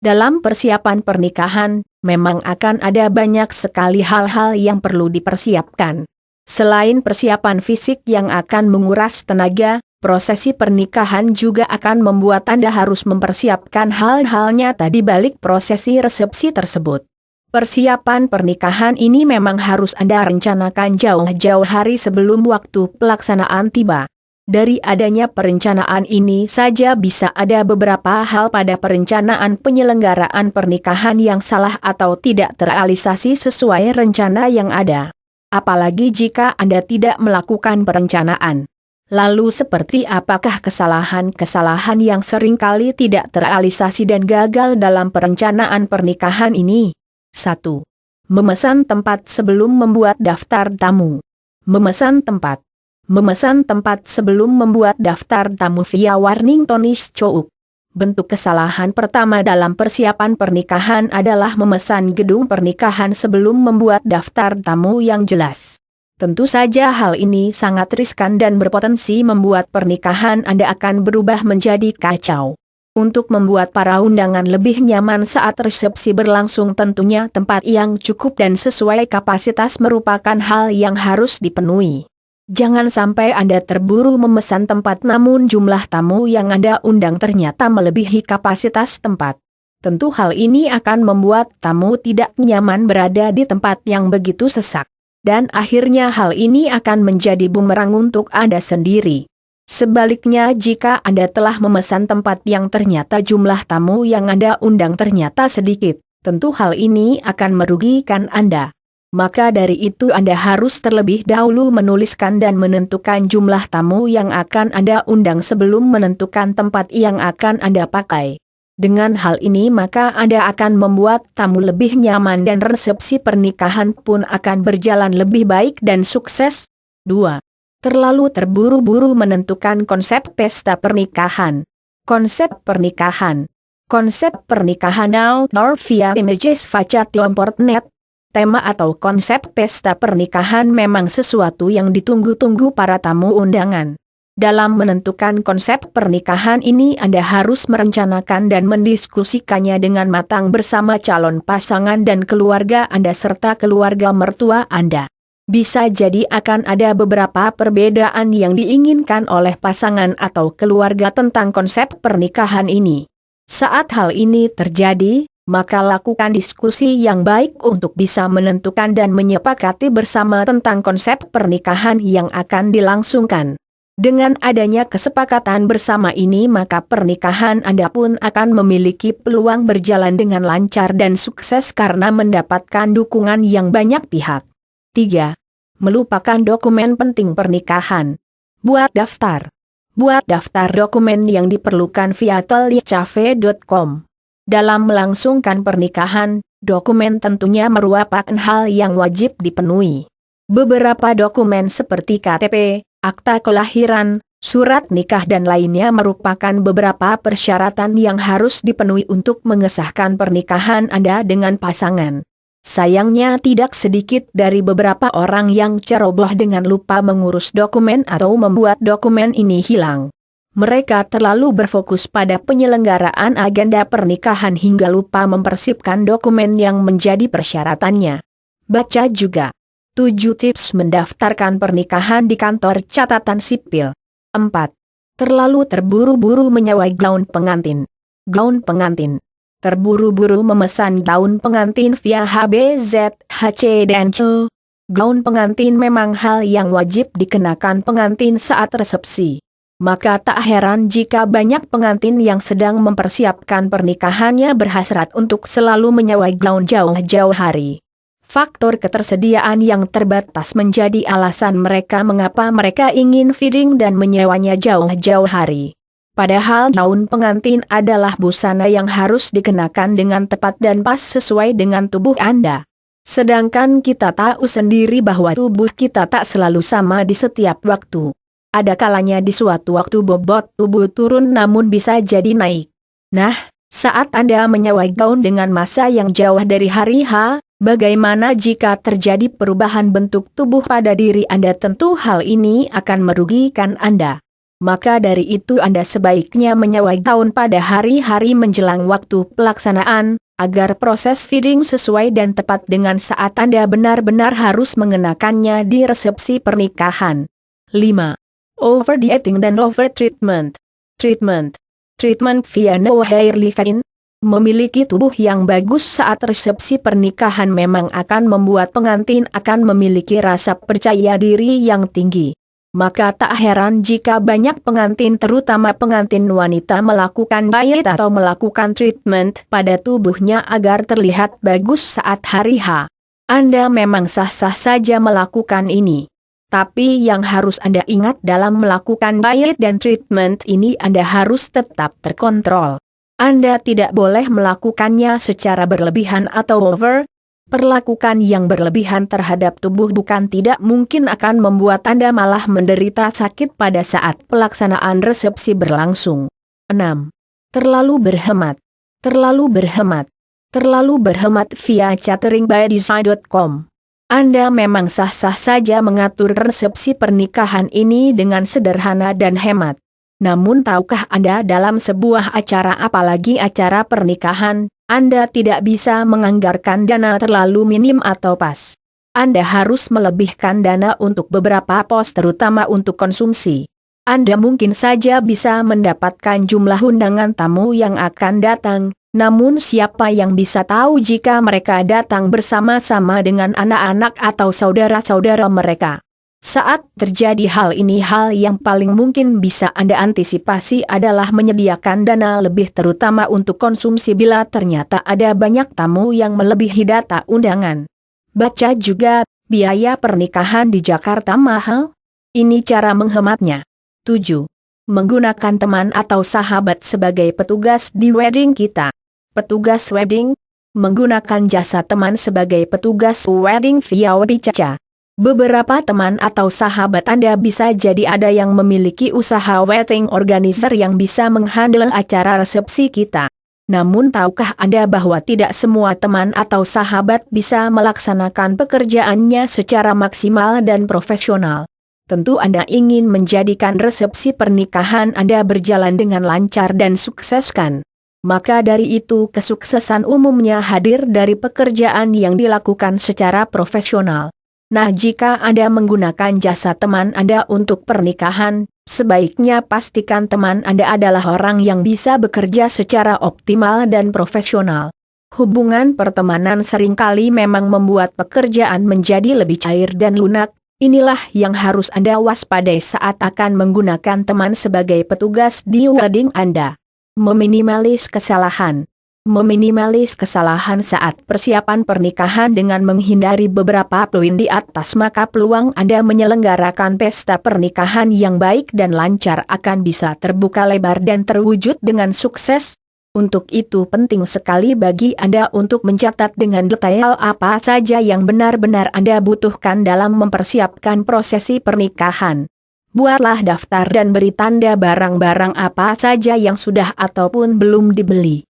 Dalam persiapan pernikahan, memang akan ada banyak sekali hal-hal yang perlu dipersiapkan. Selain persiapan fisik yang akan menguras tenaga, prosesi pernikahan juga akan membuat Anda harus mempersiapkan hal-hal nyata di balik prosesi resepsi tersebut. Persiapan pernikahan ini memang harus Anda rencanakan jauh-jauh hari sebelum waktu pelaksanaan tiba. Dari adanya perencanaan ini saja bisa ada beberapa hal pada perencanaan penyelenggaraan pernikahan yang salah atau tidak terrealisasi sesuai rencana yang ada. Apalagi jika Anda tidak melakukan perencanaan. Lalu seperti apakah kesalahan-kesalahan yang seringkali tidak terrealisasi dan gagal dalam perencanaan pernikahan ini? 1. Memesan tempat sebelum membuat daftar tamu. Memesan tempat sebelum membuat daftar tamu via Warning Tonis Chouk. Bentuk kesalahan pertama dalam persiapan pernikahan adalah memesan gedung pernikahan sebelum membuat daftar tamu yang jelas. Tentu saja hal ini sangat riskan dan berpotensi membuat pernikahan Anda akan berubah menjadi kacau. Untuk membuat para undangan lebih nyaman saat resepsi berlangsung, tentunya tempat yang cukup dan sesuai kapasitas merupakan hal yang harus dipenuhi. Jangan sampai Anda terburu memesan tempat namun jumlah tamu yang Anda undang ternyata melebihi kapasitas tempat. Tentu hal ini akan membuat tamu tidak nyaman berada di tempat yang begitu sesak. Dan akhirnya hal ini akan menjadi bumerang untuk Anda sendiri. Sebaliknya jika Anda telah memesan tempat yang ternyata jumlah tamu yang Anda undang ternyata sedikit, tentu hal ini akan merugikan Anda. Maka dari itu Anda harus terlebih dahulu menuliskan dan menentukan jumlah tamu yang akan Anda undang sebelum menentukan tempat yang akan Anda pakai. Dengan hal ini maka Anda akan membuat tamu lebih nyaman dan resepsi pernikahan pun akan berjalan lebih baik dan sukses. 2. Terlalu terburu-buru menentukan konsep pesta pernikahan. Konsep pernikahan outdoor via images facade.net. Tema atau konsep pesta pernikahan memang sesuatu yang ditunggu-tunggu para tamu undangan. Dalam menentukan konsep pernikahan ini Anda harus merencanakan dan mendiskusikannya dengan matang bersama calon pasangan dan keluarga Anda serta keluarga mertua Anda. Bisa jadi akan ada beberapa perbedaan yang diinginkan oleh pasangan atau keluarga tentang konsep pernikahan ini. Saat hal ini terjadi, maka lakukan diskusi yang baik untuk bisa menentukan dan menyepakati bersama tentang konsep pernikahan yang akan dilangsungkan. Dengan adanya kesepakatan bersama ini maka pernikahan Anda pun akan memiliki peluang berjalan dengan lancar dan sukses karena mendapatkan dukungan yang banyak pihak. 3. Melupakan dokumen penting pernikahan. Buat daftar dokumen yang diperlukan via tollycafe.com. Dalam melangsungkan pernikahan, dokumen tentunya merupakan hal yang wajib dipenuhi. Beberapa dokumen seperti KTP, akta kelahiran, surat nikah dan lainnya merupakan beberapa persyaratan yang harus dipenuhi untuk mengesahkan pernikahan Anda dengan pasangan. Sayangnya tidak sedikit dari beberapa orang yang ceroboh dengan lupa mengurus dokumen atau membuat dokumen ini hilang. Mereka terlalu berfokus pada penyelenggaraan agenda pernikahan hingga lupa mempersipkan dokumen yang menjadi persyaratannya. Baca juga 7 tips mendaftarkan pernikahan di kantor catatan sipil. 4. Terlalu terburu-buru menyewai gaun pengantin. Terburu-buru memesan gaun pengantin via HBZHC dan CO. Gaun pengantin memang hal yang wajib dikenakan pengantin saat resepsi. Maka tak heran jika banyak pengantin yang sedang mempersiapkan pernikahannya berhasrat untuk selalu menyewai gaun jauh-jauh hari. Faktor ketersediaan yang terbatas menjadi alasan mereka mengapa mereka ingin fitting dan menyewanya jauh-jauh hari. Padahal gaun pengantin adalah busana yang harus dikenakan dengan tepat dan pas sesuai dengan tubuh Anda. Sedangkan kita tahu sendiri bahwa tubuh kita tak selalu sama di setiap waktu. Ada kalanya di suatu waktu bobot tubuh turun namun bisa jadi naik. Nah, saat Anda menyewai gaun dengan masa yang jauh dari hari H, bagaimana jika terjadi perubahan bentuk tubuh pada diri Anda? Tentu hal ini akan merugikan Anda. Maka dari itu Anda sebaiknya menyewai gaun pada hari-hari menjelang waktu pelaksanaan, agar proses fitting sesuai dan tepat dengan saat Anda benar-benar harus mengenakannya di resepsi pernikahan. 5. Over-dieting dan over-treatment. Treatment via no hair leave-in. Memiliki tubuh yang bagus saat resepsi pernikahan memang akan membuat pengantin akan memiliki rasa percaya diri yang tinggi. Maka tak heran jika banyak pengantin terutama pengantin wanita melakukan diet atau melakukan treatment pada tubuhnya agar terlihat bagus saat hari H. Anda memang sah-sah saja melakukan ini. Tapi yang harus Anda ingat dalam melakukan diet dan treatment ini Anda harus tetap terkontrol. Anda tidak boleh melakukannya secara berlebihan atau over. Perlakukan yang berlebihan terhadap tubuh bukan tidak mungkin akan membuat Anda malah menderita sakit pada saat pelaksanaan resepsi berlangsung. 6. Terlalu berhemat. Terlalu berhemat via cateringbydesign.com. Anda memang sah-sah saja mengatur resepsi pernikahan ini dengan sederhana dan hemat. Namun tahukah Anda dalam sebuah acara apalagi acara pernikahan, Anda tidak bisa menganggarkan dana terlalu minim atau pas. Anda harus melebihkan dana untuk beberapa pos terutama untuk konsumsi. Anda mungkin saja bisa mendapatkan jumlah undangan tamu yang akan datang, namun siapa yang bisa tahu jika mereka datang bersama-sama dengan anak-anak atau saudara-saudara mereka. Saat terjadi hal ini hal yang paling mungkin bisa Anda antisipasi adalah menyediakan dana lebih terutama untuk konsumsi bila ternyata ada banyak tamu yang melebihi data undangan. Baca juga, biaya pernikahan di Jakarta mahal? Ini cara menghematnya. 7. Menggunakan teman atau sahabat sebagai petugas di wedding kita. Petugas wedding? Menggunakan jasa teman sebagai petugas wedding via WeChat. Beberapa teman atau sahabat Anda bisa jadi ada yang memiliki usaha wedding organizer yang bisa menghandle acara resepsi kita. Namun tahukah Anda bahwa tidak semua teman atau sahabat bisa melaksanakan pekerjaannya secara maksimal dan profesional? Tentu Anda ingin menjadikan resepsi pernikahan Anda berjalan dengan lancar dan sukses kan? Maka dari itu kesuksesan umumnya hadir dari pekerjaan yang dilakukan secara profesional. Nah, jika Anda menggunakan jasa teman Anda untuk pernikahan, sebaiknya pastikan teman Anda adalah orang yang bisa bekerja secara optimal dan profesional. Hubungan pertemanan seringkali memang membuat pekerjaan menjadi lebih cair dan lunak. Inilah yang harus Anda waspadai saat akan menggunakan teman sebagai petugas di wedding Anda. Meminimalis kesalahan. Meminimalis kesalahan saat persiapan pernikahan dengan menghindari beberapa poin di atas maka peluang Anda menyelenggarakan pesta pernikahan yang baik dan lancar akan bisa terbuka lebar dan terwujud dengan sukses. Untuk itu penting sekali bagi Anda untuk mencatat dengan detail apa saja yang benar-benar Anda butuhkan dalam mempersiapkan prosesi pernikahan. Buatlah daftar dan beri tanda barang-barang apa saja yang sudah ataupun belum dibeli.